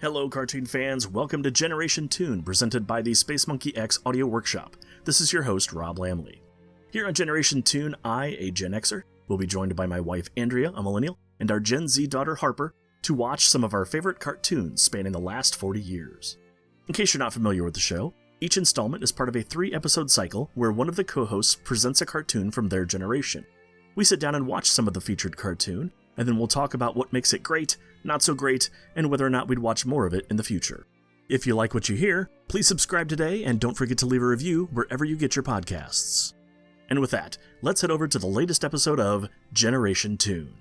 Hello, cartoon fans. Welcome to Generation Toon, presented by the Space Monkey X Audio Workshop. This is your host, Rob Lamley. Here on Generation Toon, I, a Gen Xer, will be joined by my wife, Andrea, a millennial, and our Gen Z daughter, Harper, to watch some of our favorite cartoons spanning the last 40 years. In case you're not familiar with the show, each installment is part of a 3-episode cycle where one of the co-hosts presents a cartoon from their generation. We sit down and watch some of the featured cartoon, and then we'll talk about what makes it great, not so great, and whether or not we'd watch more of it in the future. If you like what you hear, please subscribe today and don't forget to leave a review wherever you get your podcasts. And with that, let's head over to the latest episode of Generation Toon.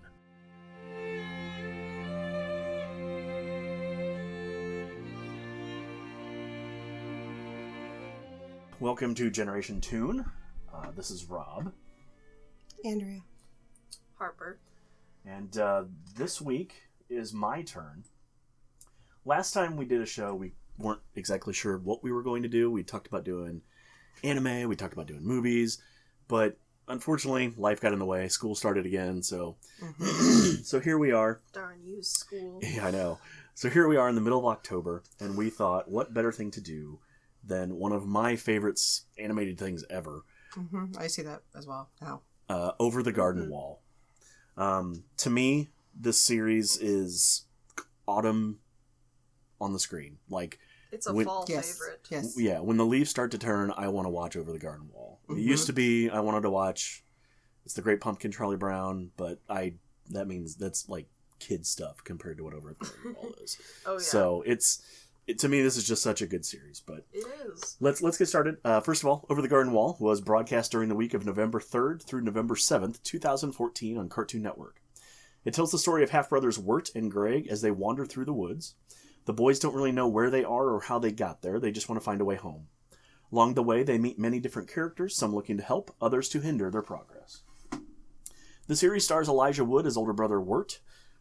Welcome to Generation Toon. This is Rob. Andrea. Harper. And this week is my turn. Last time we did a show, we weren't exactly sure what we were going to do. We talked about doing anime, we talked about doing movies, but unfortunately, life got in the way. School started again, so so here we are. Darn you, school. Yeah, I know. So here we are in the middle of October, and we thought, what better thing to do than one of my favorite animated things ever. I see that as well now. Over the Garden Wall. To me, this series is autumn on the screen. Like, it's a fall favorite. Yes. Yeah, when the leaves start to turn, I want to watch Over the Garden Wall. It used to be I wanted to watch It's the Great Pumpkin, Charlie Brown, but that means that's like kid stuff compared to what Over the Garden Wall is. Oh yeah. So to me, this is just such a good series. But it is. Let's get started. First of all, Over the Garden Wall was broadcast during the week of November 3rd through November 7th, 2014 on Cartoon Network. It tells the story of half-brothers Wirt and Greg as they wander through the woods. The boys don't really know where they are or how they got there. They just want to find a way home. Along the way, they meet many different characters, some looking to help, others to hinder their progress. The series stars Elijah Wood as older brother Wirt.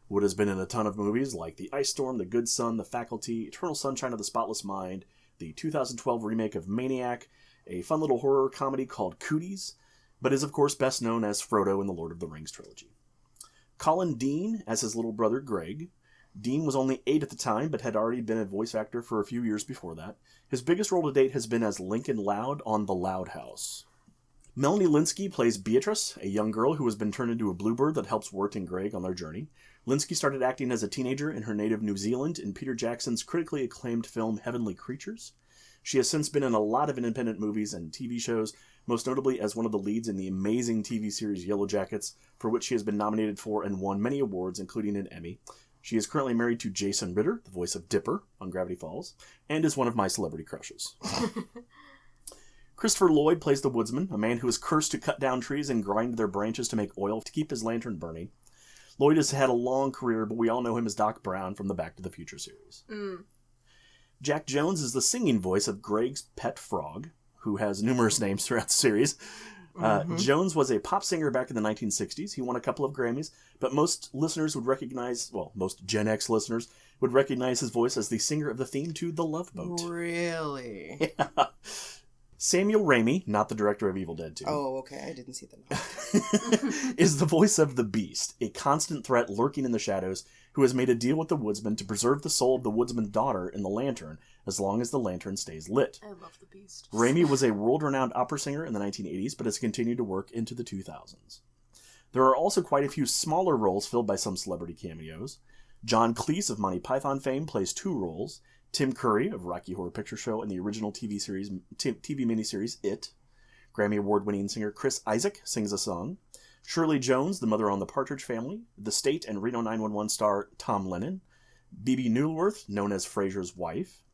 Wood has been in a ton of movies like The Ice Storm, The Good Son, The Faculty, Eternal Sunshine of the Spotless Mind, the 2012 remake of Maniac, a fun little horror comedy called Cooties, but is of course best known as Frodo in the Lord of the Rings trilogy. Colin Dean as his little brother Greg. Dean was only 8 at the time, but had already been a voice actor for a few years before that. His biggest role to date has been as Lincoln Loud on The Loud House. Melanie Linsky plays Beatrice, a young girl who has been turned into a bluebird that helps Wirt and Greg on their journey. Linsky started acting as a teenager in her native New Zealand in Peter Jackson's critically acclaimed film Heavenly Creatures. She has since been in a lot of independent movies and TV shows, most notably as one of the leads in the amazing TV series Yellow Jackets, for which she has been nominated for and won many awards, including an Emmy. She is currently married to Jason Ritter, the voice of Dipper on Gravity Falls, and is one of my celebrity crushes. Christopher Lloyd plays the woodsman, a man who is cursed to cut down trees and grind their branches to make oil to keep his lantern burning. Lloyd has had a long career, but we all know him as Doc Brown from the Back to the Future series. Jack Jones is the singing voice of Greg's pet frog, who has numerous names throughout the series. Jones was a pop singer back in the 1960s. He won a couple of Grammys, but most listeners would recognize, most Gen X listeners would recognize his voice as the singer of the theme to The Love Boat. Really? Yeah. Samuel Raimi, not the director of Evil Dead 2. Oh, okay. I didn't see that. Is the voice of the Beast, a constant threat lurking in the shadows, who has made a deal with the woodsman to preserve the soul of the woodsman's daughter in the lantern, as long as the lantern stays lit. I love the Beast. Raimi was a world-renowned opera singer in the 1980s, but has continued to work into the 2000s. There are also quite a few smaller roles filled by some celebrity cameos. John Cleese of Monty Python fame plays 2 roles. Tim Curry of Rocky Horror Picture Show and the original TV miniseries It. Grammy Award-winning singer Chris Isaak sings a song. Shirley Jones, the mother on The Partridge Family. The State and Reno 911 star Tom Lennon. Bebe Neuwirth, known as Frasier's wife.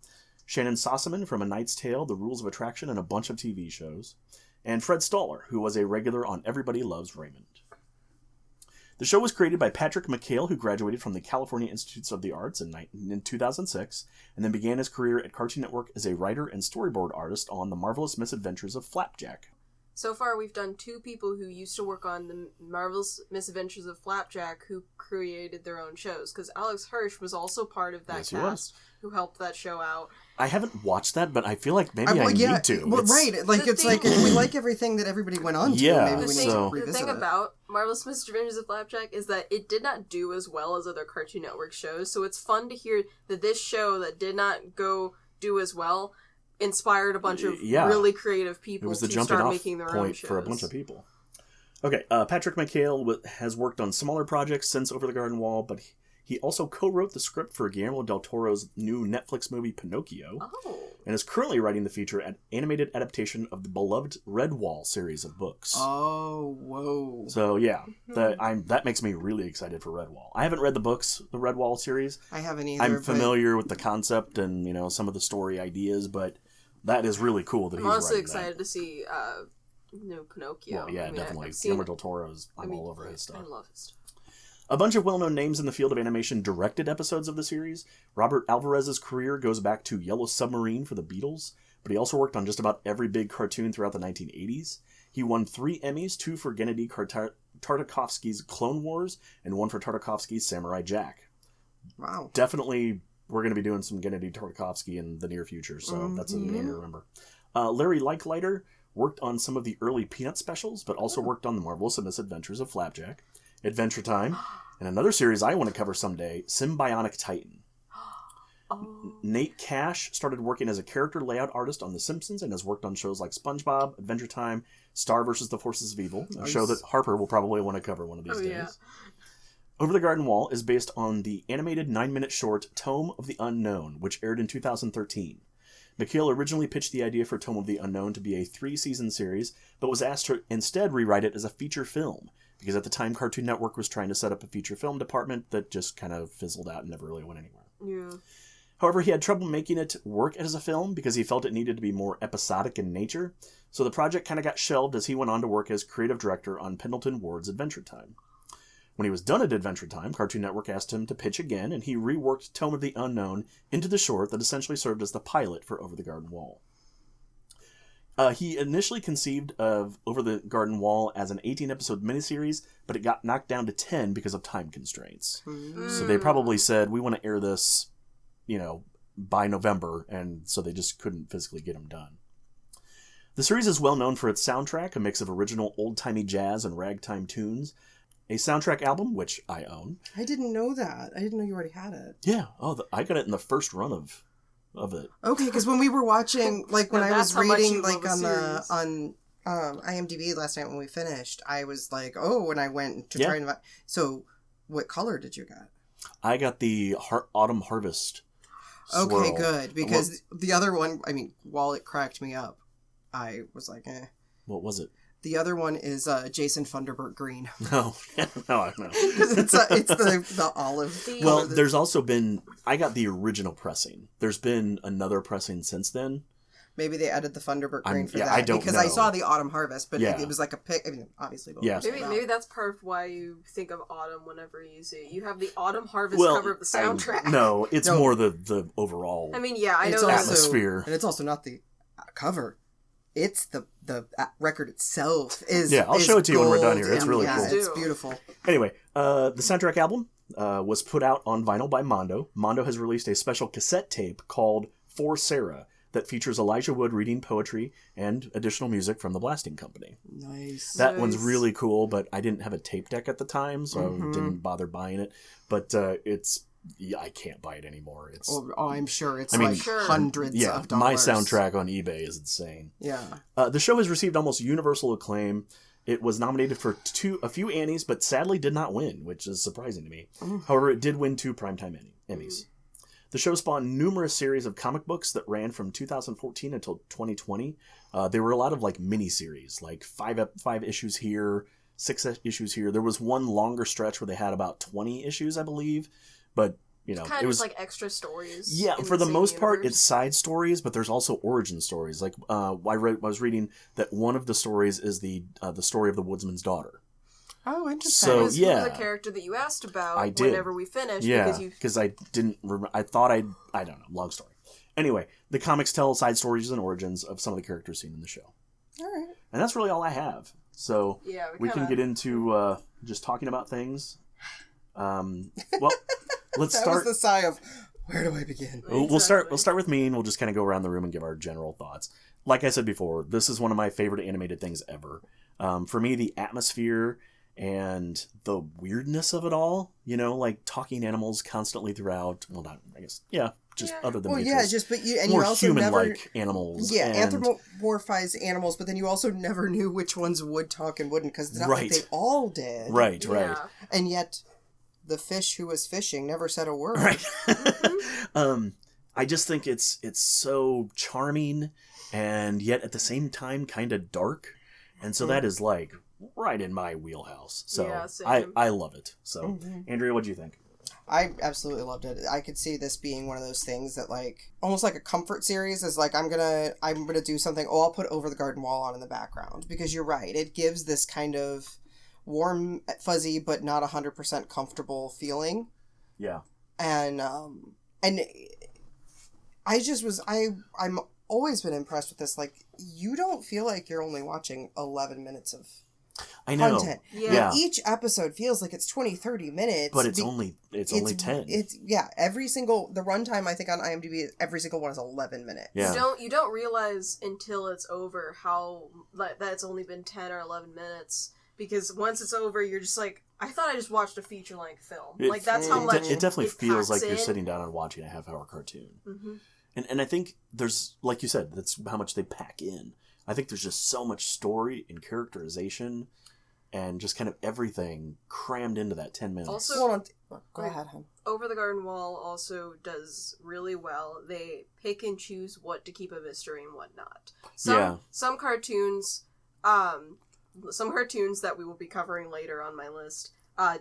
Shannon Sossaman from A Knight's Tale, The Rules of Attraction, and a bunch of TV shows. And Fred Stoller, who was a regular on Everybody Loves Raymond. The show was created by Patrick McHale, who graduated from the California Institutes of the Arts in 2006, and then began his career at Cartoon Network as a writer and storyboard artist on The Marvelous Misadventures of Flapjack. So far, we've done 2 people who used to work on The Marvelous Misadventures of Flapjack who created their own shows, because Alex Hirsch was also part of that cast who helped that show out. I haven't watched that, but I feel like maybe I need to. Well, right. Like, it's like, if we like everything that everybody went on to, maybe we need to revisit the thing it. about Marvelous Misadventures of Flapjack is that it did not do as well as other Cartoon Network shows, so it's fun to hear that this show that did not go do as well inspired a bunch of really creative people to start making their own shows. For a bunch of people. Okay, Patrick McHale has worked on smaller projects since Over the Garden Wall, but he also co-wrote the script for Guillermo del Toro's new Netflix movie Pinocchio, and is currently writing the feature animated adaptation of the beloved Redwall series of books. Oh, whoa. So yeah, that makes me really excited for Redwall. I haven't read the books, the Redwall series. I haven't either. I'm familiar with the concept and, you know, some of the story ideas, but that is really cool that he's writing that. I'm honestly excited to see Pinocchio. Well, yeah, definitely. Guillermo del Toro's all over his stuff. I love his stuff. A bunch of well-known names in the field of animation directed episodes of the series. Robert Alvarez's career goes back to Yellow Submarine for the Beatles, but he also worked on just about every big cartoon throughout the 1980s. He won 3 Emmys, 2 for Gennady Tartakovsky's Clone Wars, and 1 for Tartakovsky's Samurai Jack. Wow. Definitely, we're going to be doing some Gennady Tartakovsky in the near future, so that's a name to remember. Larry Leichleiter worked on some of the early Peanut specials, but also worked on The Marvelous Misadventures of Flapjack, Adventure Time, and another series I want to cover someday, Symbionic Titan. Nate Cash started working as a character layout artist on The Simpsons and has worked on shows like SpongeBob, Adventure Time, Star vs. the Forces of Evil, a show that Harper will probably want to cover one of these days. Yeah. Over the Garden Wall is based on the animated 9-minute short Tome of the Unknown, which aired in 2013. McHale originally pitched the idea for Tome of the Unknown to be a 3-season series, but was asked to instead rewrite it as a feature film, because at the time Cartoon Network was trying to set up a feature film department that just kind of fizzled out and never really went anywhere. Yeah. However, he had trouble making it work as a film because he felt it needed to be more episodic in nature, so the project kind of got shelved as he went on to work as creative director on Pendleton Ward's Adventure Time. When he was done at Adventure Time, Cartoon Network asked him to pitch again, and he reworked Tome of the Unknown into the short that essentially served as the pilot for Over the Garden Wall. He initially conceived of Over the Garden Wall as an 18-episode miniseries, but it got knocked down to 10 because of time constraints. So they probably said, we want to air this, by November, and so they just couldn't physically get them done. The series is well known for its soundtrack, a mix of original old-timey jazz and ragtime tunes, a soundtrack album, which I own. I didn't know that. I didn't know you already had it. Yeah. I got it in the first run of it. Okay, because when we were watching, when I was reading, on IMDb last night when we finished, I was like, and I went to try and... So, what color did you get? I got the Autumn Harvest swirl. Okay, good. Because the other one, while it cracked me up, I was like, eh. What was it? The other one is Jason Funderburk green. No, no. Because it's the olive. Well, there's also been... I got the original pressing. There's been another pressing since then. Maybe they added the Funderburk green for that. I don't know. I saw the Autumn Harvest, but it was like a pick. Obviously. Maybe that's part of why you think of autumn whenever you see it. You have the Autumn Harvest cover of the soundtrack. No, it's more the overall I know atmosphere. And it's also not the cover. It's the record itself is I'll show it to you when we're done here. It's really cool. It's beautiful. Anyway, the soundtrack album was put out on vinyl by Mondo. Mondo has released a special cassette tape called For Sarah that features Elijah Wood reading poetry and additional music from the Blasting Company. Nice. That one's really cool, but I didn't have a tape deck at the time, so I didn't bother buying it. But I can't buy it anymore. I'm sure it's hundreds of dollars. My soundtrack on eBay is insane. Yeah. The show has received almost universal acclaim. It was nominated for a few Annies, but sadly did not win, which is surprising to me. However, it did win 2 Primetime Emmys. The show spawned numerous series of comic books that ran from 2014 until 2020. There were a lot of mini-series, 5 issues here, 6 issues here. There was one longer stretch where they had about 20 issues, I believe. But, it was like extra stories. Yeah, for the most part, it's side stories, but there's also origin stories. I was reading that one of the stories is the story of the woodsman's daughter. Oh, interesting. So, it was a character that you asked about whenever we finished. Yeah, because I didn't remember. I thought I don't know, long story. Anyway, the comics tell side stories and origins of some of the characters seen in the show. All right. And that's really all I have. So we can get into just talking about things. Well, let's that start. Was the sigh of, where do I begin? We'll start with me, and we'll just kind of go around the room and give our general thoughts. Like I said before, this is one of my favorite animated things ever. For me, the atmosphere and the weirdness of it all, like talking animals constantly throughout. Well, not, I guess, other than you also human-like animals. Yeah, anthropomorphize animals, but then you also never knew which ones would talk and wouldn't, because it's not like they all did. Right. And yet, the fish who was fishing never said a word. Right. I just think it's so charming, and yet at the same time kind of dark, and so that is like right in my wheelhouse. So I love it. So Andrea, what do you think? I absolutely loved it. I could see this being one of those things that, like, almost like a comfort series is like, I'm gonna do something. Oh, I'll put Over the Garden Wall on in the background, because you're right. It gives this kind of warm, fuzzy, but not 100% comfortable feeling. Yeah. And I just was, I'm always been impressed with this. Like, you don't feel like you're only watching 11 minutes of content. Yeah. Each episode feels like it's 20, 30 minutes. But it's only 10. The runtime, I think, on IMDb, every single one is 11 minutes. Yeah. You don't realize until it's over how that it's only been 10 or 11 minutes, because once it's over, you're just like, I thought I just watched a feature-length film. That's how much it definitely feels like in. You're sitting down and watching a half-hour cartoon. Mm-hmm. And I think there's, like you said, that's how much they pack in. I think there's just so much story and characterization and just kind of everything crammed into that 10 minutes. Also, go ahead, hon. Over the Garden Wall also does really well. They pick and choose what to keep a mystery and what not. Some cartoons, that we will be covering later on my list,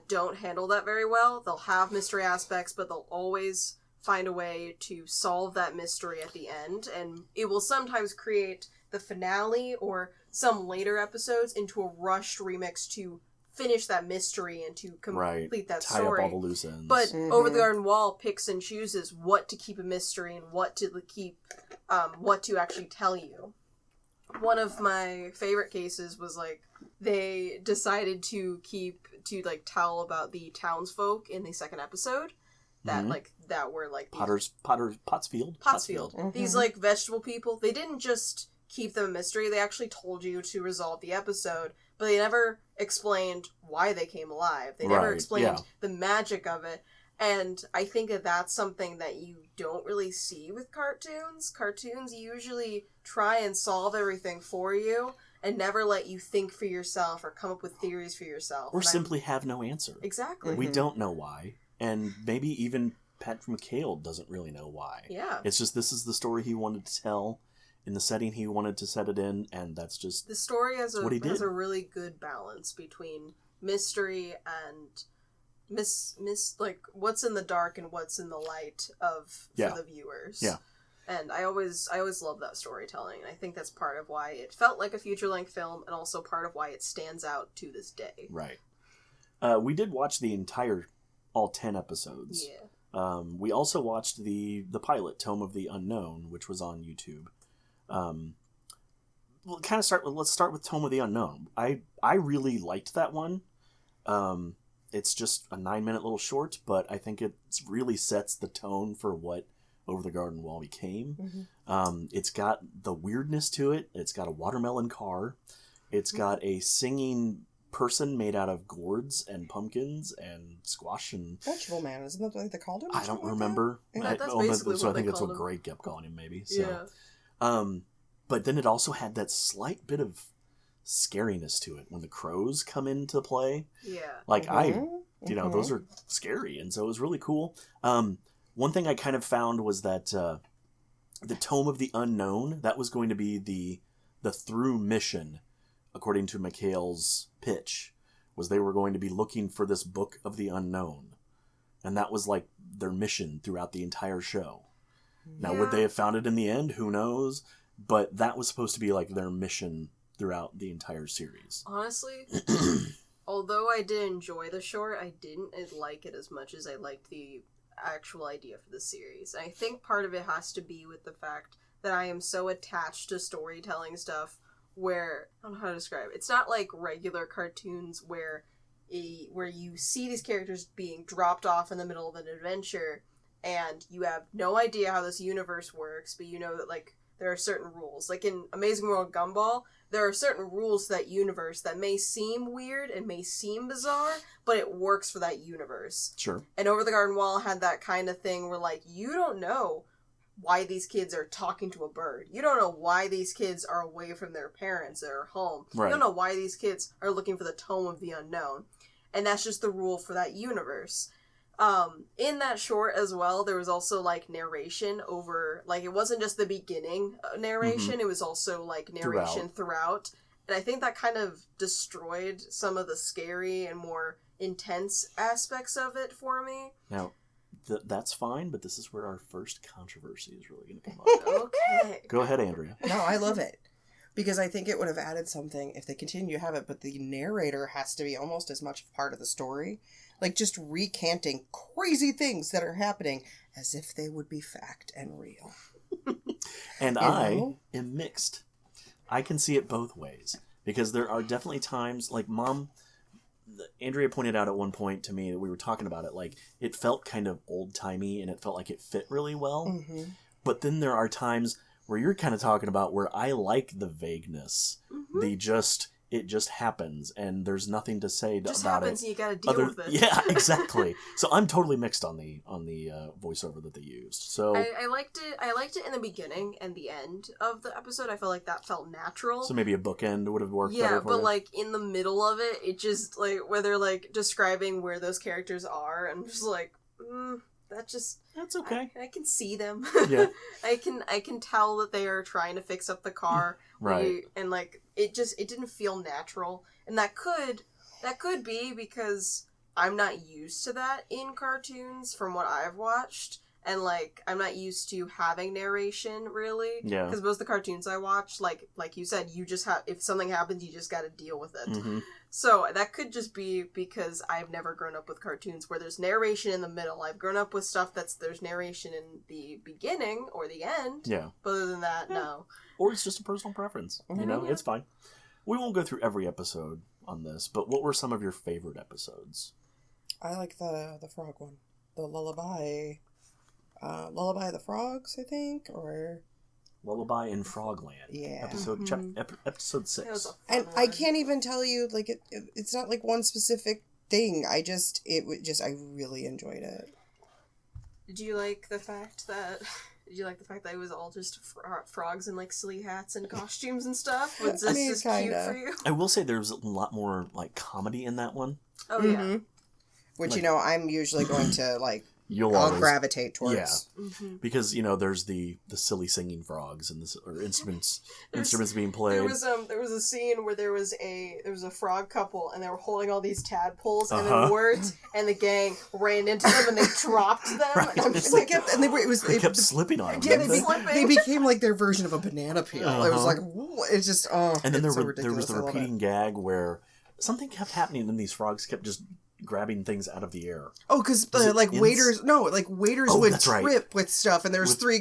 don't handle that very well. They'll have mystery aspects, but they'll always find a way to solve that mystery at the end, and it will sometimes create the finale or some later episodes into a rushed remix to finish that mystery and to complete that story. Tie up all the loose ends. But Over the Garden Wall picks and chooses what to keep a mystery and what to keep, what to actually tell you. One of my favorite cases was, like, they decided to tell about the townsfolk in the second episode. That were like Pottsfield. Mm-hmm. These, like, vegetable people. They didn't just keep them a mystery. They actually told you to resolve the episode, but they never explained why they came alive. They never explained the magic of it. And I think that that's something that you don't really see with cartoons. Cartoons usually try and solve everything for you and never let you think for yourself or come up with theories for yourself. Or simply have no answer. Exactly. We don't know why. And maybe even Pat McHale doesn't really know why. Yeah. It's just, this is the story he wanted to tell in the setting he wanted to set it in, and that's just the story has a really good balance between mystery and like what's in the dark and what's in the light for the viewers. Yeah. And I always love that storytelling, and I think that's part of why it felt like a feature-length film, and also part of why it stands out to this day. Right. We did watch all 10 episodes. Yeah. We also watched the pilot, Tome of the Unknown, which was on YouTube. Let's start with Tome of the Unknown. I really liked that one. It's just a 9-minute little short, but I think it really sets the tone for what Over the Garden Wall became. Mm-hmm. It's got the weirdness to it. It's got a watermelon car. It's got a singing person made out of gourds and pumpkins and squash and Vegetable Man, isn't that what they called him? I don't remember. That's basically what I think they that's called what him. Greg kept calling him, maybe. So. Yeah. But then it also had that slight bit of scariness to it when the crows come into play. Yeah. Like those are scary, and so it was really cool. One thing I kind of found was that the Tome of the Unknown, that was going to be the through mission, according to McHale's pitch, was they were going to be looking for this book of the unknown. And that was like their mission throughout the entire show. Now, would they have found it in the end? Who knows? But that was supposed to be like their mission throughout the entire series. Honestly, although I did enjoy the short, I didn't like it as much as I liked the actual idea for the series. And I think part of it has to be with the fact that I am so attached to storytelling stuff where, I don't know how to describe it. It's not like regular cartoons where you see these characters being dropped off in the middle of an adventure and you have no idea how this universe works, but you know that, like, there are certain rules. Like in Amazing World Gumball, there are certain rules to that universe that may seem weird and may seem bizarre, but it works for that universe. Sure. And Over the Garden Wall had that kind of thing where, like, you don't know why these kids are talking to a bird. You don't know why these kids are away from their parents or home. Right. You don't know why these kids are looking for the tome of the unknown. And that's just the rule for that universe. In that short as well, there was also, like, narration over, like, it wasn't just the beginning narration, it was also, like, narration throughout. And I think that kind of destroyed some of the scary and more intense aspects of it for me. Now, that's fine, but this is where our first controversy is really going to come up. Okay. Go ahead, Andrea. No, I love it. Because I think it would have added something if they continue to have it, but the narrator has to be almost as much a part of the story. Like, just recanting crazy things that are happening as if they would be fact and real. And I am mixed. I can see it both ways. Because there are definitely times, like Andrea pointed out at one point to me that we were talking about it, like, it felt kind of old-timey and it felt like it fit really well. Mm-hmm. But then there are times where you're kind of talking about where I like the vagueness. Mm-hmm. It just happens, and there's nothing to say about it. Just happens, and you gotta deal with it. Yeah, exactly. So I'm totally mixed on the voiceover that they used. So I liked it. I liked it in the beginning and the end of the episode. I felt like that felt natural. So maybe a bookend would have worked better for you. Yeah, but you. in the middle of it, it just where they're describing where those characters are, and I'm just that's okay. I can see them. Yeah. I can tell that they are trying to fix up the car. Right. And it didn't feel natural. And that could be because I'm not used to that in cartoons from what I've watched. And I'm not used to having narration really. Yeah. Because most of the cartoons I watch, like you said, you just if something happens, you just gotta deal with it. Mm-hmm. So that could just be because I've never grown up with cartoons where there's narration in the middle. I've grown up with stuff there's narration in the beginning or the end. Yeah. But other than that, no. Or it's just a personal preference. Mm-hmm. It's fine. We won't go through every episode on this, but what were some of your favorite episodes? I like the frog one. The lullaby. Lullaby of the Frogs, I think, or... Lullaby in Frogland. Yeah. Episode 6. And one. I can't even tell you, it's not one specific thing. I really enjoyed it. Did you like the fact that it was all just frogs in silly hats and costumes and stuff? Was this cute for you? I will say there's a lot more comedy in that one. Oh yeah. Which I'm usually going to I'll gravitate towards. Yeah, because there's the silly singing frogs and instruments being played. There was a scene where there was a frog couple and they were holding all these tadpoles and then Wirt and the gang ran into them and they dropped them. Right. And they kept slipping on them. Yeah, they became their version of a banana peel. It was it's just And then there was the repeating gag where something kept happening and these frogs kept just grabbing things out of the air. Oh, because waiters would trip right. with stuff, and there's three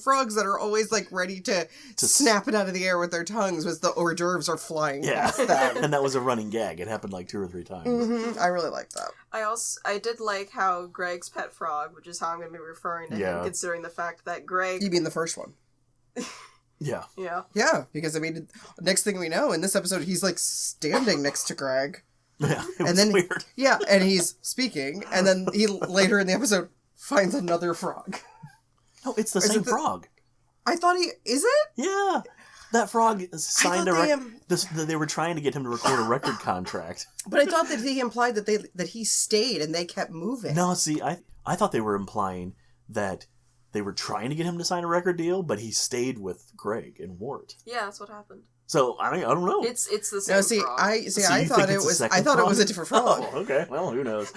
frogs that are always ready to snap it out of the air with their tongues as the hors d'oeuvres are flying past them. And that was a running gag. It happened 2 or 3 times. Mm-hmm. I really liked that. I did like how Greg's pet frog, which is how I'm going to be referring to him, considering the fact that Greg... You mean the first one? Yeah. Yeah. Yeah, because next thing we know, in this episode, he's standing next to Greg. Yeah, it was weird. Yeah, and he's speaking, and then he later in the episode finds another frog. No, it's the same frog. I thought is it? Yeah, that frog signed they were trying to get him to record a record contract. But I thought that he implied that he stayed and they kept moving. No, see, I thought they were implying that they were trying to get him to sign a record deal, but he stayed with Greg and Wirt. Yeah, that's what happened. So I don't know. It's the same. frog. I thought it was a different frog. Oh, okay. Well, who knows?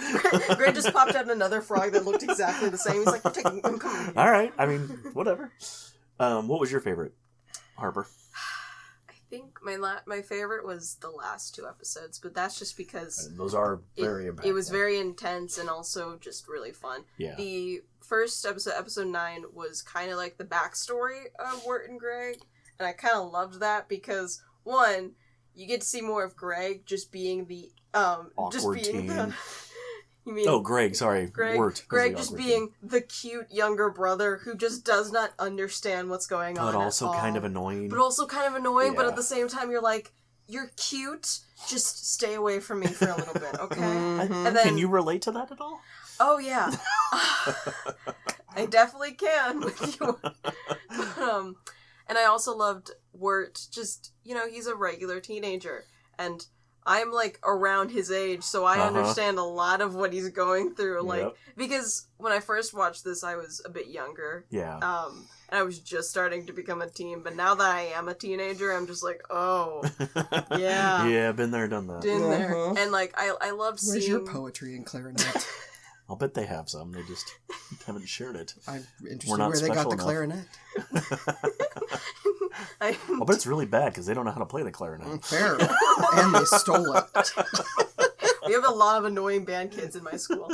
Greg just popped out another frog that looked exactly the same. He's like, I'm coming. All right. I mean, whatever. What was your favorite, Harper? I think my favorite was the last 2 episodes, but that's just because those are very impactful. It was very intense and also just really fun. Yeah. The first episode 9, was kind of like the backstory of Wirt and Greg. And I kind of loved that because, one, you get to see more of Greg just being the awkward teen. You mean... Oh, Greg, sorry. Wirt. Greg just being the cute younger brother who just does not understand what's going on But also kind of annoying. But at the same time you're like, you're cute, just stay away from me for a little bit, okay? Mm-hmm. And then, can you relate to that at all? Oh, yeah. I definitely can. And I also loved Wirt, just, he's a regular teenager, and I'm, like, around his age, so I understand a lot of what he's going through, like, because when I first watched this, I was a bit younger. Yeah. And I was just starting to become a teen, but now that I am a teenager, I'm just like, oh, yeah. Yeah, been there, done that. Been there. And, like, I loved seeing... Where's your poetry and clarinet? I'll bet they have some. They just haven't shared it. I'm interested where they got the enough. clarinet. I'll bet it's really bad because they don't know how to play the clarinet. Fair. And they stole it. We have a lot of annoying band kids in my school.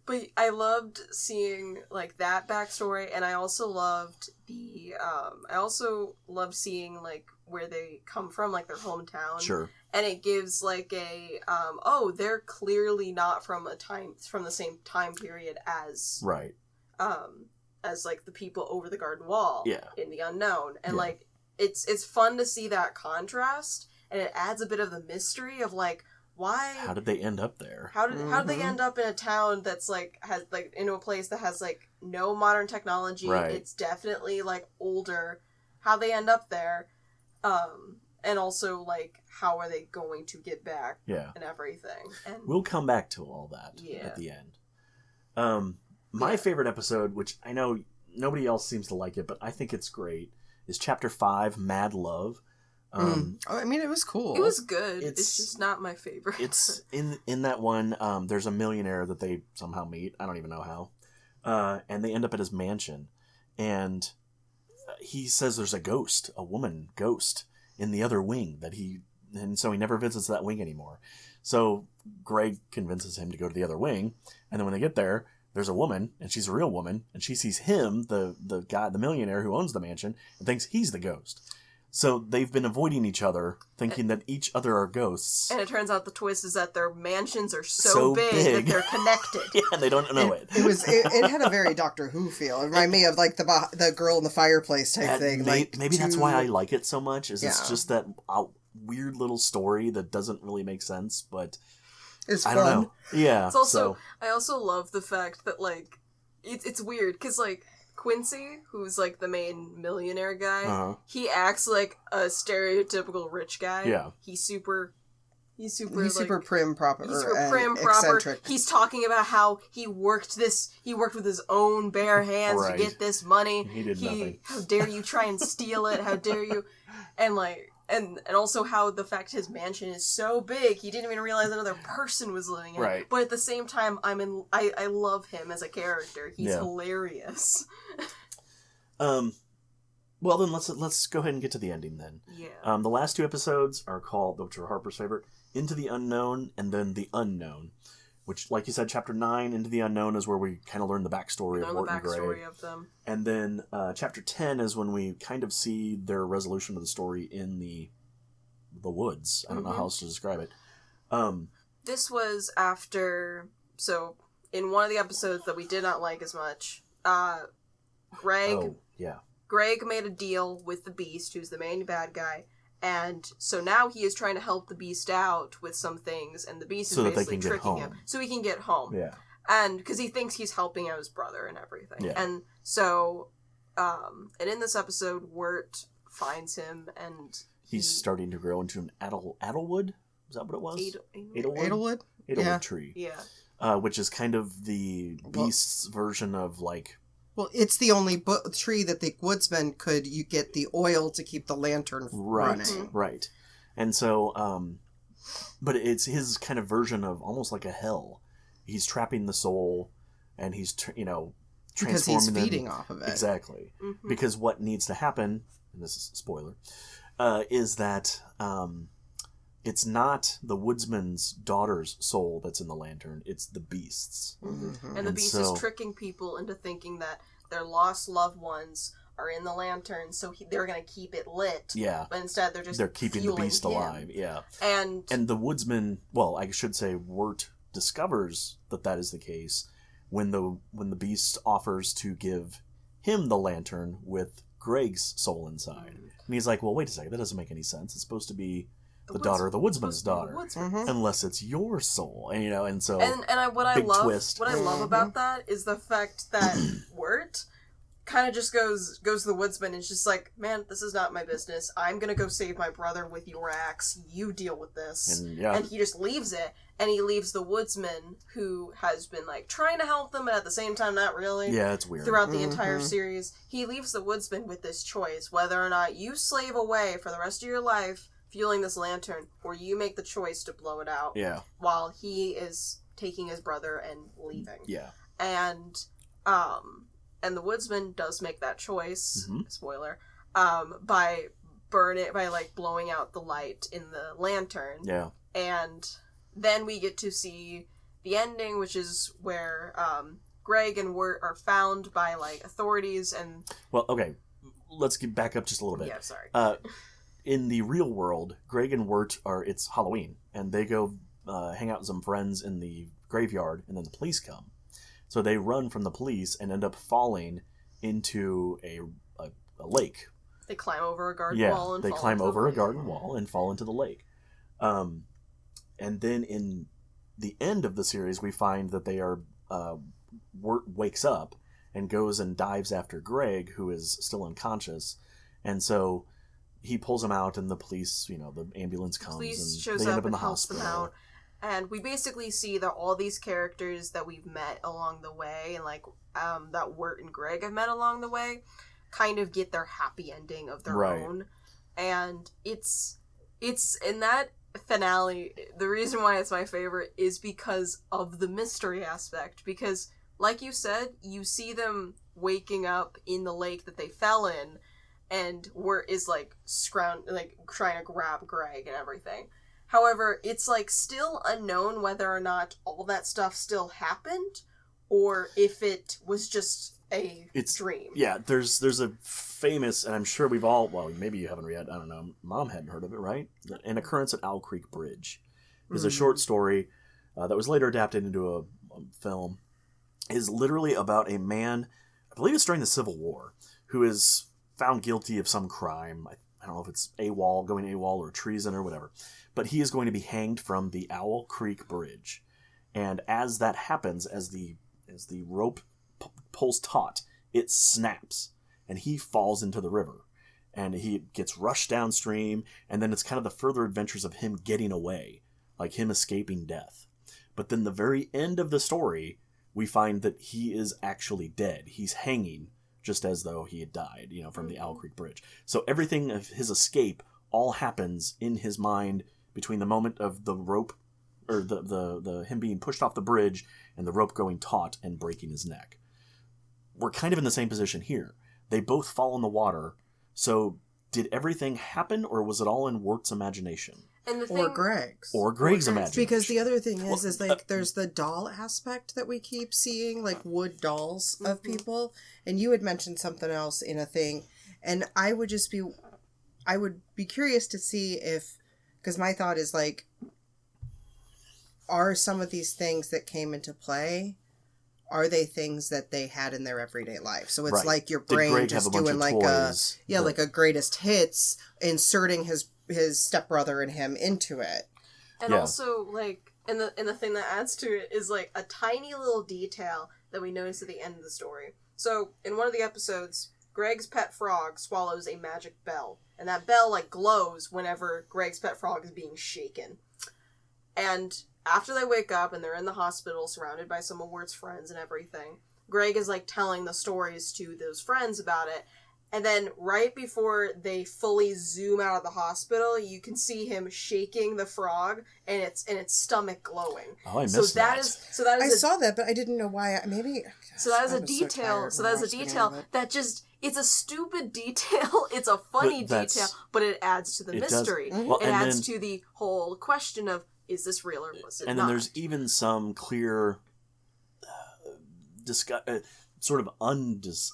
But I loved seeing, like, that backstory, and I also loved seeing, like, where they come from, like, their hometown. Sure. And it gives, like, they're clearly not from the same time period as... Right. As, like, the people over the garden wall. Yeah. In the unknown. And, like, it's fun to see that contrast, and it adds a bit of the mystery of, like, why... How did they end up there? How did they end up in a town that's, like, has, like, into a place that has, like, no modern technology? Right. It's definitely, like, older. How they end up there. And also, like, how are they going to get back? Yeah. And everything. And we'll come back to all that at the end. My favorite episode, which I know nobody else seems to like it, but I think it's great, is Chapter 5, Mad Love. I mean, it was cool. It was good. It's just not my favorite. It's in that one, there's a millionaire that they somehow meet. I don't even know how. And they end up at his mansion. And he says there's a woman ghost in the other wing and so he never visits that wing anymore. So Greg convinces him to go to the other wing. And then when they get there, there's a woman, and she's a real woman, and she sees him, the guy, the millionaire who owns the mansion, and thinks he's the ghost. So they've been avoiding each other, thinking that each other are ghosts. And it turns out the twist is that their mansions are so big that they're connected. Yeah, and they don't know it. It had a very Doctor Who feel. It reminded me of, like, the girl in the fireplace type thing. Maybe that's why I like it so much, is it's just that weird little story that doesn't really make sense, but... It's fun. I don't know. Yeah. It's also, I also love the fact that, like, it's weird, because, like, Quincy, who's, like, the main millionaire guy, he acts like a stereotypical rich guy. Yeah. He's super prim, proper. He's super prim, proper. Eccentric. He's talking about how he worked with his own bare hands to get this money. He did nothing. How dare you try and steal it? How dare you? And, like... And also how the fact his mansion is so big, he didn't even realize another person was living in it. Right. But at the same time, I love him as a character. He's hilarious. Well, then let's go ahead and get to the ending then. Yeah. The last two episodes are called, which are Harper's favorite, Into the Unknown and then The Unknown. Which, like you said, Chapter 9, Into the Unknown, is where we kind of learn the backstory of Wirt and Gray. Of them. And then Chapter 10 is when we kind of see their resolution of the story in the woods. I don't know how else to describe it. This was after... So, in one of the episodes that we did not like as much, Greg made a deal with the Beast, who's the main bad guy. And so now he is trying to help the Beast out with some things, and the Beast is basically tricking him. So he can get home. Yeah. And because he thinks he's helping out his brother and everything. Yeah. And so, and in this episode, Wirt finds him, and he's starting to grow into an Adelwood? Is that what it was? Adelwood? Adelwood tree. Yeah. Which is kind of the Beast's version of, like... Well, it's the only tree that the woodsman you get the oil to keep the lantern running. Right. And so, but it's his kind of version of almost like a hell. He's trapping the soul, and he's, transforming because he's feeding off of it. Exactly. Mm-hmm. Because what needs to happen, and this is a spoiler, is that it's not the woodsman's daughter's soul that's in the lantern, it's the Beast's. Mm-hmm. And the Beast is tricking people into thinking that their lost loved ones are in the lantern, so they're going to keep it lit. Yeah. But instead they're keeping the Beast alive. Yeah. And the woodsman, well, I should say Wirt discovers that is the case when the beast offers to give him the lantern with Greg's soul inside. And he's like, well, wait a second, that doesn't make any sense. It's supposed to be the daughter of the woodsman's daughter, unless it's your soul. And, and so what I love about that is the fact that Wirt kind of just goes to the woodsman and is just like, man, this is not my business. I'm gonna go save my brother with your axe. You deal with this. And he just leaves it, and he leaves the woodsman, who has been like trying to help them, but at the same time not really. Yeah, it's weird. Throughout the entire series, he leaves the woodsman with this choice, whether or not you slave away for the rest of your life fueling this lantern, or you make the choice to blow it out. Yeah. While he is taking his brother and leaving. Yeah. And the woodsman does make that choice, spoiler, by blowing out the light in the lantern. Yeah. And then we get to see the ending, which is where Greg and Wirt are found by authorities and. Well, okay, let's get back up just a little bit. Yeah, sorry. In the real world, Greg and Wirt it's Halloween, and they go hang out with some friends in the graveyard, and then the police come. So they run from the police and end up falling into a lake. They climb over a garden wall and they climb over a garden wall and fall into the lake. And then in the end of the series, we find that they are Wirt wakes up and goes and dives after Greg, who is still unconscious, and so he pulls him out, and the police, the ambulance comes, police and shows they end up up in the and helps hospital. them out. And we basically see that all these characters that we've met along the way, and that Wirt and Greg have met along the way, kind of get their happy ending of their own. And it's in that finale, the reason why it's my favorite is because of the mystery aspect. Because, like you said, you see them waking up in the lake that they fell in, and Wirt is trying to grab Greg and everything. However, it's still unknown whether or not all that stuff still happened, or if it was just a dream. Yeah, there's a famous, and I'm sure we've all, well, maybe you haven't read, I don't know, Mom hadn't heard of it, right? An Occurrence at Owl Creek Bridge is a short story that was later adapted into a film. Is literally about a man, I believe it's during the Civil War, who is found guilty of some crime. I don't know if it's going AWOL or treason or whatever. But he is going to be hanged from the Owl Creek Bridge. And as that happens, as the rope pulls taut, it snaps. And he falls into the river. And he gets rushed downstream. And then it's kind of the further adventures of him getting away. Like him escaping death. But then the very end of the story, we find that he is actually dead. He's hanging just as though he had died, from the Owl Creek Bridge. So everything of his escape all happens in his mind between the moment of the rope, or the him being pushed off the bridge and the rope going taut and breaking his neck. We're kind of in the same position here. They both fall in the water. So did everything happen, or was it all in Wirt's imagination? Or Greg's. Or Greg's imagination. Because the other thing is there's the doll aspect that we keep seeing, wood dolls of people. And you had mentioned something else in a thing. And I would be curious to see if, because my thought is are some of these things that came into play, are they things that they had in their everyday life? So it's like your brain just doing a greatest hits, inserting his stepbrother and him into it. And also, and the thing that adds to it is, a tiny little detail that we notice at the end of the story. So, in one of the episodes, Greg's pet frog swallows a magic bell. And that bell, glows whenever Greg's pet frog is being shaken. And after they wake up and they're in the hospital surrounded by some of Wirt's friends and everything, Greg is, telling the stories to those friends about it. And then right before they fully zoom out of the hospital, you can see him shaking the frog and its stomach glowing. Oh, I missed that. I saw that, but I didn't know why. So that is a detail. So that is a detail that just, it's a stupid detail. It's a funny detail, but it adds to the mystery. Well, it adds to the whole question of, is this real or was it not? And then there's even some clear sort of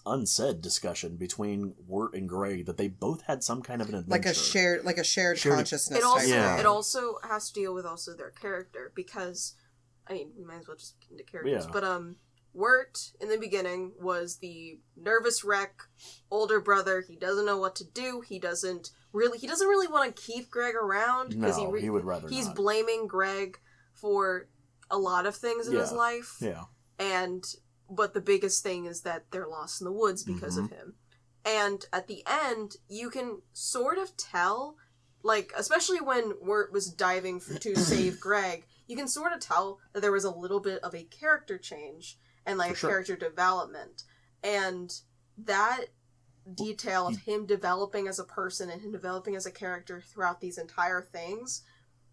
unsaid discussion between Wirt and Greg that they both had some kind of an adventure. Like a shared consciousness. It also has to deal with their character, because I mean, we might as well just get into characters. Yeah. But, Wirt, in the beginning, was the nervous wreck, older brother. He doesn't know what to do. He doesn't really want to keep Greg around. No, he would rather He's not. blaming Greg for a lot of things in his life. Yeah. But the biggest thing is that they're lost in the woods because of him. And at the end, you can sort of tell, like, especially when Wirt was diving to save Greg, you can sort of tell that there was a little bit of a character change and, like, character development. And that detail of him developing as a person and him developing as a character throughout these entire things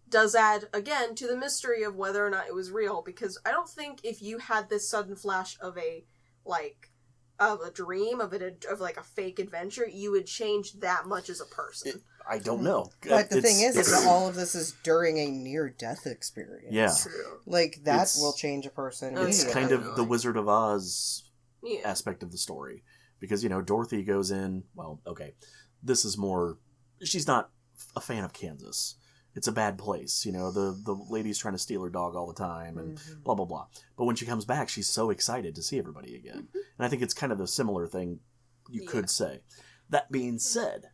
does add, again, to the mystery of whether or not it was real. Because I don't think if you had this sudden flash of a dream, of like a fake adventure, you would change that much as a person. I don't know. But the thing is that all of this is during a near-death experience. Yeah. True. Like, that will change a person. It's kind of the Wizard of Oz Yeah. aspect of the story. Because, you know, Dorothy goes in, well, okay, this is more, she's not a fan of Kansas. It's a bad place. You know, the lady's trying to steal her dog all the time and blah, blah, blah. But when she comes back, she's so excited to see everybody again. And I think it's kind of a similar thing you could say. That being said,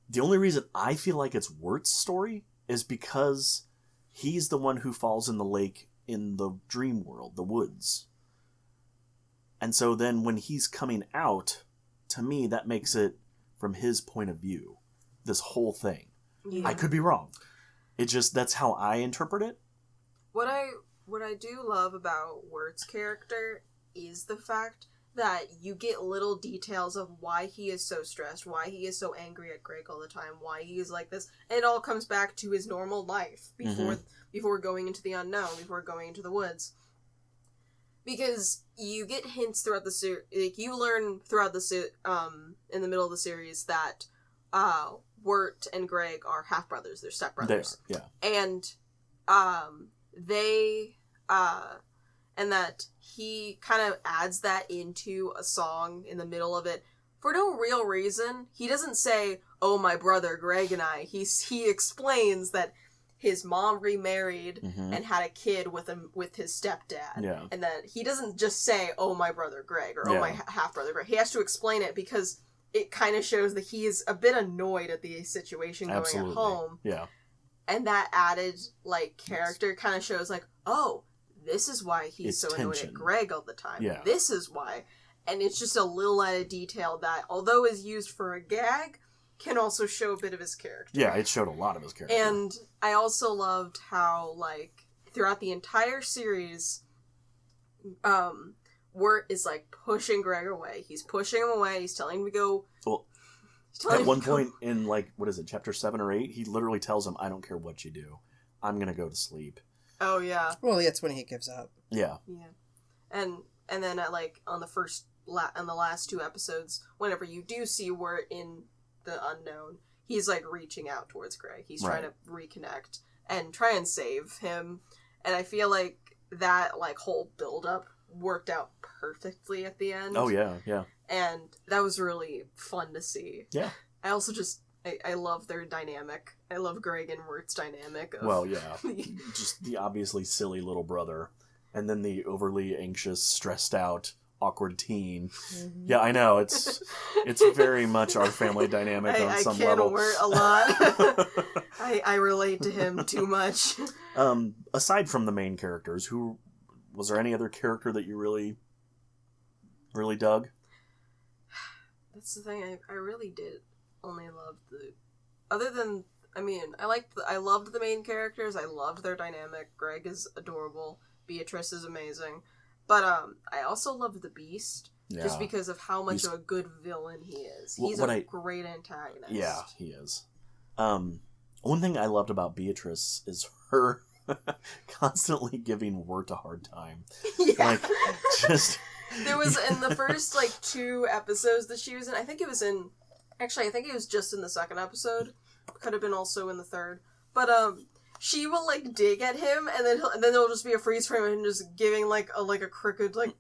the only reason I feel like it's Wirt's story is because he's the one who falls in the lake in the dream world, the woods. And so then when he's coming out, to me, that makes it from his point of view, this whole thing. Yeah. I could be wrong. It just, that's how I interpret it. What I do love about Wirt's character is the fact that you get little details of why he is so stressed, why he is so angry at Greg all the time, why he is like this. And it all comes back to his normal life before going into the unknown, before going into the woods. Because you get hints throughout the series, like you learn throughout the in the middle of the series that Wirt and Greg are half brothers. They're stepbrothers. They are, yeah. And and that he kind of adds that into a song in the middle of it for no real reason. He doesn't say, "Oh, my brother Greg and I." He explains that his mom remarried and had a kid with his stepdad. Yeah. And that he doesn't just say, "Oh, my brother Greg," or "Oh, my half-brother Greg." He has to explain it because it kind of shows that he is a bit annoyed at the situation going at home. Yeah. And that added, like, character kind of shows, like, oh, this is why he's so annoyed at Greg all the time. Yeah. This is why. And it's just a little added detail that, although is used for a gag, can also show a bit of his character. Yeah, it showed a lot of his character. And I also loved how, like, throughout the entire series, Wirt is, like, pushing Greg away. He's pushing him away. He's telling him to go. Well, at one point in, like, what is it, chapter 7 or 8, he literally tells him, "I don't care what you do. I'm going to go to sleep." Oh, yeah. Well, that's when he gives up. Yeah. Yeah. And then, like, on the last 2 episodes, whenever you do see Wirt in the unknown, he's, like, reaching out towards Greg. He's trying to reconnect and try and save him. And I feel like that, like, whole build-up worked out perfectly at the end. Oh, yeah, yeah. And that was really fun to see. Yeah. I also just, I love their dynamic. I love Greg and Wirt's dynamic. Well, yeah. Just the obviously silly little brother. And then the overly anxious, stressed out, awkward teen. Mm-hmm. Yeah, I know. It's very much our family dynamic on some level. I Wirt a lot. I relate to him too much. Aside from the main characters, was there any other character that you really, really dug? That's the thing. I really did only love I loved the main characters. I loved their dynamic. Greg is adorable. Beatrice is amazing. But I also loved the Beast. Yeah. Just because of how much of a good villain he is. He's a great antagonist. Yeah, he is. One thing I loved about Beatrice is her constantly giving Wirt a hard time. Yeah. Like, just... There was, in the first, like, 2 episodes that she was in, I think it was just in the 2nd episode. Could have been also in the 3rd. But, she will, like, dig at him, and then there'll just be a freeze frame of him just giving, like a crooked, like...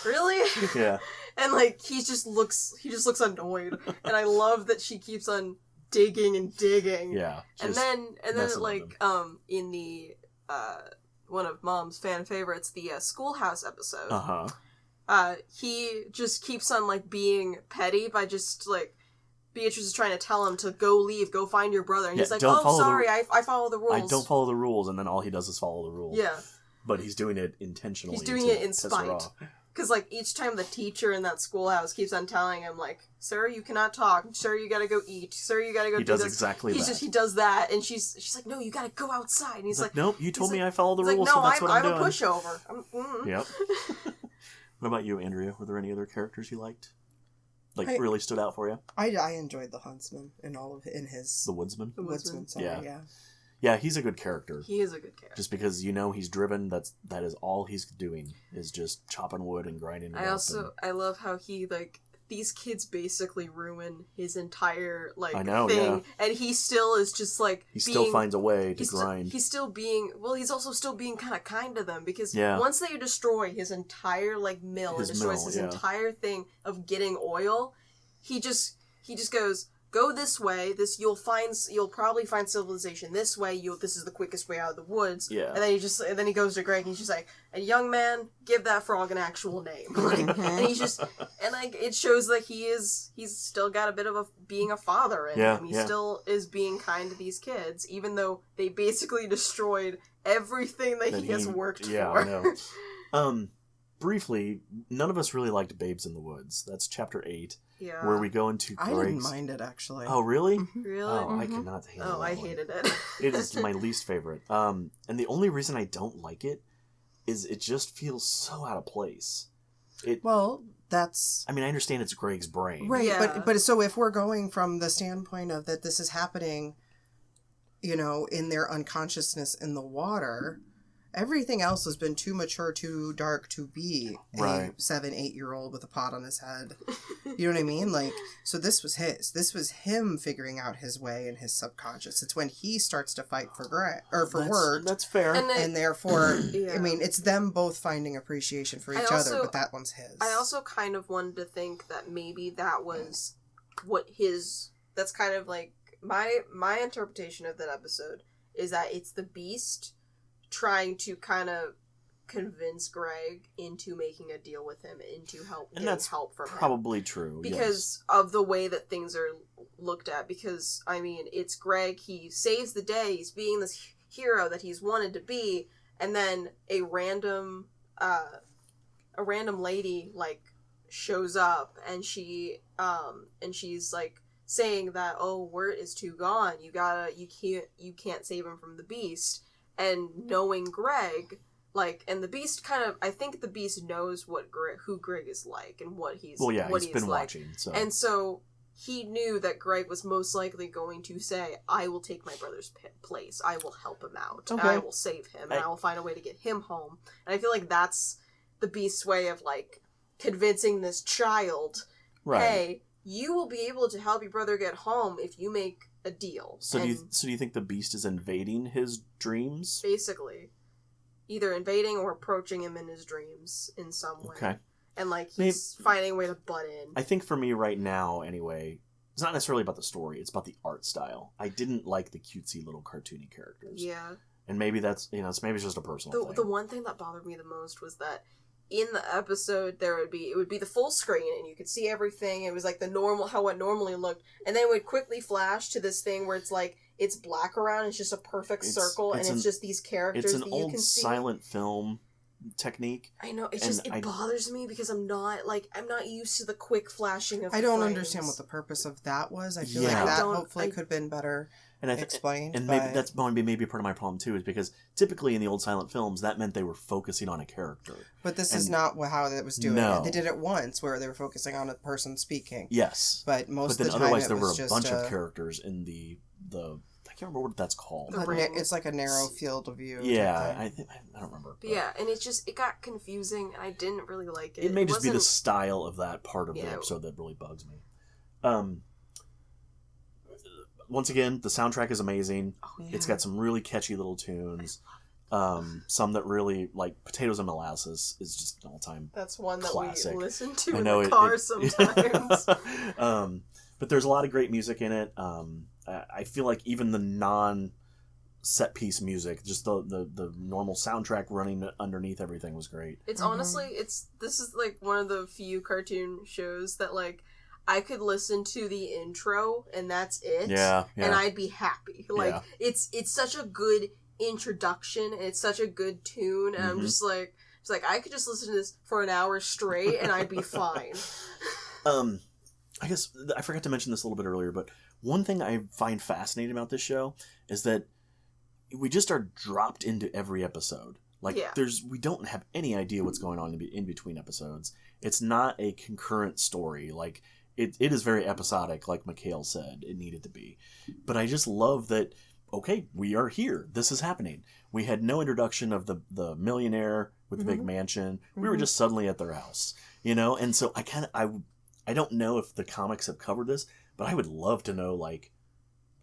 Really? Yeah. And, like, he just looks annoyed. And I love that she keeps on digging and digging. Yeah. And then like, in the Mom's fan favorites, the Schoolhouse episode. He just keeps on like being petty by just like Beatrice is trying to tell him to go leave, go find your brother, and he's like, "Oh, sorry, I follow the rules. I don't follow the rules," and then all he does is follow the rules. Yeah, but he's doing it intentionally. He's doing it in spite. Because, like, each time the teacher in that schoolhouse keeps on telling him, like, "Sir, you cannot talk. Sir, you gotta go eat. Sir, you gotta go do this." He does exactly that. He does that, and she's like, "No, you gotta go outside." And he's like, "Nope, you told me I follow the rules, like, no, so that's what I'm doing." I'm a pushover. Yep. What about you, Andrea? Were there any other characters you liked? Really stood out for you? I enjoyed the huntsman in his... The woodsman? The woodsman, sorry, yeah. Yeah, he's a good character. He is a good character. Just because he's driven, that is all he's doing, is just chopping wood and grinding it up. I love how he, like, these kids basically ruin his entire, like, thing. Yeah. And he still is just, like, still finds a way to grind. He's still being, he's also still being kind of kind to them, because once they destroy his entire, like, mill, and destroys his entire thing of getting oil, he just goes, "Go this way. You'll probably find civilization this way. This is the quickest way out of the woods." Yeah. And then he goes to Greg and he's just like, "A young man, give that frog an actual name." And he's just, and like it shows that he's still got a bit of being a father in him. He still is being kind to these kids, even though they basically destroyed everything that he has worked for. Yeah, I know. Briefly, none of us really liked Babes in the Woods. That's chapter 8. Yeah. Where we go into Greg's... I didn't mind it, actually. Oh, really? Really? Oh, I could not handle it. Oh, I hated it. It is my least favorite. And the only reason I don't like it is it just feels so out of place. That's... I mean, I understand it's Greg's brain. Right, yeah. but so if we're going from the standpoint of that this is happening, in their unconsciousness in the water... Everything else has been too mature, too dark to be a 7-8-year-old with a pot on his head. You know what I mean? Like, so this was his. This was him figuring out his way in his subconscious. It's when he starts to fight for Wirt. That's fair. And therefore, I mean, it's them both finding appreciation for each other, but that one's his. I also kind of wanted to think that maybe that was that's kind of like, my interpretation of that episode is that it's the Beast trying to kind of convince Greg into making a deal with him, into getting help from him. Probably true, because of the way that things are looked at. Because, I mean, it's Greg, he saves the day, he's being this hero that he's wanted to be, and then a random lady, like, shows up, and she's, like, saying that, "Oh, Wirt is too gone, you can't save him from the Beast." And knowing Greg, like, and the Beast I think the Beast knows who Greg is like and what he's been watching. So. And so he knew that Greg was most likely going to say, "I will take my brother's place. I will help him out. Okay. I will save him. And I will find a way to get him home." And I feel like that's the Beast's way of, like, convincing this child, "Hey, you will be able to help your brother get home if you make a deal." So do you think the Beast is invading his dreams? Basically. Either invading or approaching him in his dreams in some way. Okay. And, like, he's finding a way to butt in. I think for me right now, anyway, it's not necessarily about the story, it's about the art style. I didn't like the cutesy little cartoony characters. Yeah. And maybe that's, maybe it's just a personal thing. The one thing that bothered me the most was that in the episode, it would be the full screen, and you could see everything. It was like how it normally looked, and then it would quickly flash to this thing where it's like it's black around. It's just a perfect circle, and it's just these characters. It's an that old you can see. silent film technique. I know. It bothers me because I'm not used to the quick flashing of. I don't frames. Understand what the purpose of that was. I feel like that hopefully could have been better. And explained. And maybe that's going to be maybe part of my problem too, is because typically in the old silent films, that meant they were focusing on a character. But this is not how it was doing it. They did it once where they were focusing on a person speaking. Yes. But most of the time otherwise there were a bunch of characters in the I can't remember what that's called. It's like a narrow field of view. Yeah, I don't remember. But yeah, and it got confusing, and I didn't really like it. It may just be the style of that part of the episode that really bugs me. Once again, the soundtrack is amazing. Oh, yeah. It's got some really catchy little tunes. Some that really, like Potatoes and Molasses is just an all-time That's one that classic. We listen to in the car sometimes. But there's a lot of great music in it. I feel like even the set piece music. Just the normal soundtrack running underneath everything was great. It's honestly, this is like one of the few cartoon shows that like I could listen to the intro and that's it. Yeah. And I'd be happy. Like it's such a good introduction and it's such a good tune and I'm just like I could just listen to this for an hour straight and I'd be fine. I guess I forgot to mention this a little bit earlier, but one thing I find fascinating about this show is that we just are dropped into every episode. Like we don't have any idea what's going on in between episodes. It's not a concurrent story. Like it is very episodic, like Mikhail said it needed to be. But I just love that. Okay, we are here. This is happening. We had no introduction of the millionaire with the big mansion. We were just suddenly at their house, And so I don't know if the comics have covered this, but I would love to know, like,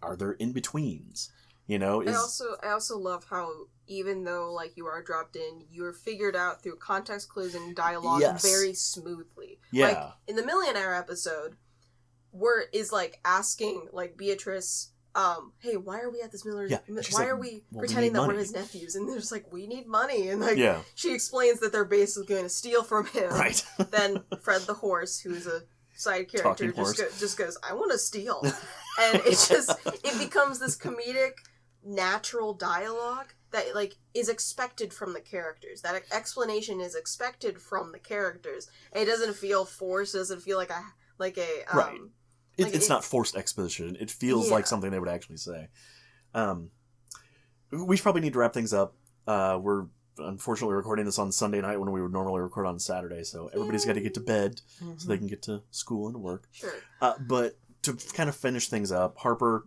are there in-betweens? I also love how even though, like, you are dropped in, you're figured out through context clues and dialogue very smoothly. Yeah. Like, in the millionaire episode, Wirt is, like, asking, like, Beatrice, hey, why are we at this millionaire? Why are we pretending that we're his nephews? And they're just like, we need money. And, like, she explains that they're basically going to steal from him. Right. Then Fred the horse, who's a side character, just goes, I want to steal. And it becomes this comedic, natural dialogue that, like, is expected from the characters. That explanation is expected from the characters. And it doesn't feel forced. It doesn't feel like a right. It's not forced exposition. It feels like something they would actually say. We probably need to wrap things up. We're unfortunately recording this on Sunday night when we would normally record on Saturday, so everybody's got to get to bed so they can get to school and work. Sure. But to kind of finish things up, Harper,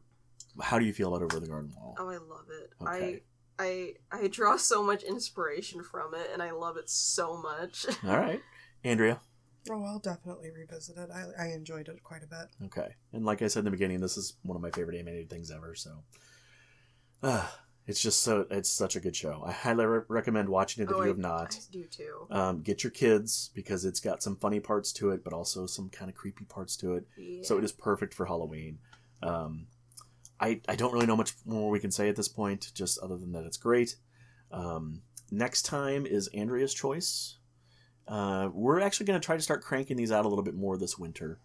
how do you feel about Over the Garden Wall? Oh, I love it. Okay. I draw so much inspiration from it, and I love it so much. All right. Andrea? Oh, I'll definitely revisit it. I enjoyed it quite a bit. Okay. And like I said in the beginning, this is one of my favorite animated things ever, so... it's such a good show. I highly recommend watching it if you have not. I do too. Get your kids, because it's got some funny parts to it, but also some kind of creepy parts to it. Yeah. So it is perfect for Halloween. I don't really know much more we can say at this point, just other than that it's great. Next time is Andrea's choice. We're actually going to try to start cranking these out a little bit more this winter.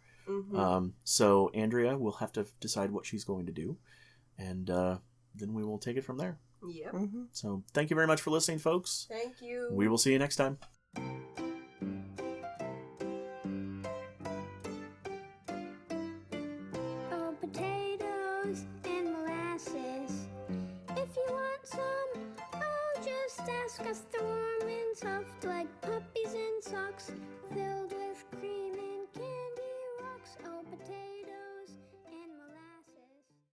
So Andrea will have to decide what she's going to do, and then we will take it from there. Yep. So thank you very much for listening, folks. Thank you. We will see you next time.